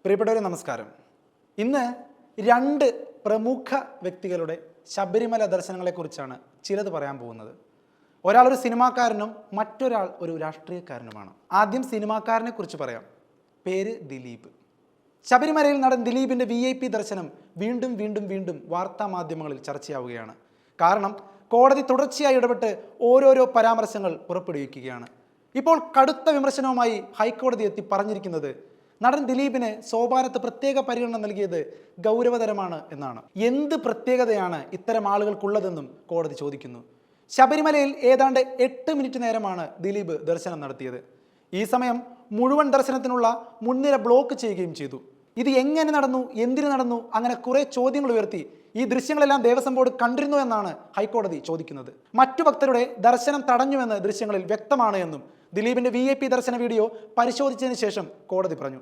പ്രിയപ്പെട്ടവരെ നമസ്കാരം. ഇന്ന് രണ്ട് പ്രമുഖ വ്യക്തികളുടെ ശബരിമല ദർശനങ്ങളെക്കുറിച്ചാണ് ചിലത് പറയാൻ പോകുന്നത്. ഒരാൾ ഒരു സിനിമാക്കാരനും മറ്റൊരാൾ ഒരു രാഷ്ട്രീയക്കാരനുമാണ്. ആദ്യം സിനിമാക്കാരനെ കുറിച്ച് പറയാം. പേര് ദിലീപ്. ശബരിമലയിൽ നടൻ ദിലീപിൻ്റെ VIP ദർശനം വീണ്ടും വാർത്താ മാധ്യമങ്ങളിൽ ചർച്ചയാവുകയാണ്. കാരണം കോടതി തുടർച്ചയായി ഇടപെട്ട് ഓരോരോ പരാമർശങ്ങൾ പുറപ്പെടുവിക്കുകയാണ്. ഇപ്പോൾ കടുത്ത വിമർശനവുമായി ഹൈക്കോടതി എത്തി പറഞ്ഞിരിക്കുന്നത് നടൻ ദിലീപിന് സോപാനത്ത് പ്രത്യേക പരിഗണന നൽകിയത് ഗൗരവതരമാണ് എന്നാണ്. എന്ത് പ്രത്യേകതയാണ് ഇത്തരം ആളുകൾക്കുള്ളതെന്നും കോടതി ചോദിക്കുന്നു. ശബരിമലയിൽ ഏതാണ്ട് 8 മിനിറ്റ് നേരമാണ് ദിലീപ് ദർശനം നടത്തിയത്. ഈ സമയം മുഴുവൻ ദർശനത്തിനുള്ള മുൻനിര ബ്ലോക്ക് ചെയ്യുകയും ചെയ്തു. ഇത് എങ്ങനെ നടന്നു, എന്തിനു നടന്നു, അങ്ങനെ കുറെ ചോദ്യങ്ങൾ ഉയർത്തി ഈ ദൃശ്യങ്ങളെല്ലാം ദേവസ്വം ബോർഡ് കണ്ടിരുന്നു എന്നാണ് ഹൈക്കോടതി ചോദിക്കുന്നത്. മറ്റു ഭക്തരുടെ ദർശനം തടഞ്ഞുവെന്ന് ദൃശ്യങ്ങളിൽ വ്യക്തമാണ് എന്നും ദിലീപിന്റെ VIP ദർശന വീഡിയോ പരിശോധിച്ചതിന് ശേഷം കോടതി പറഞ്ഞു.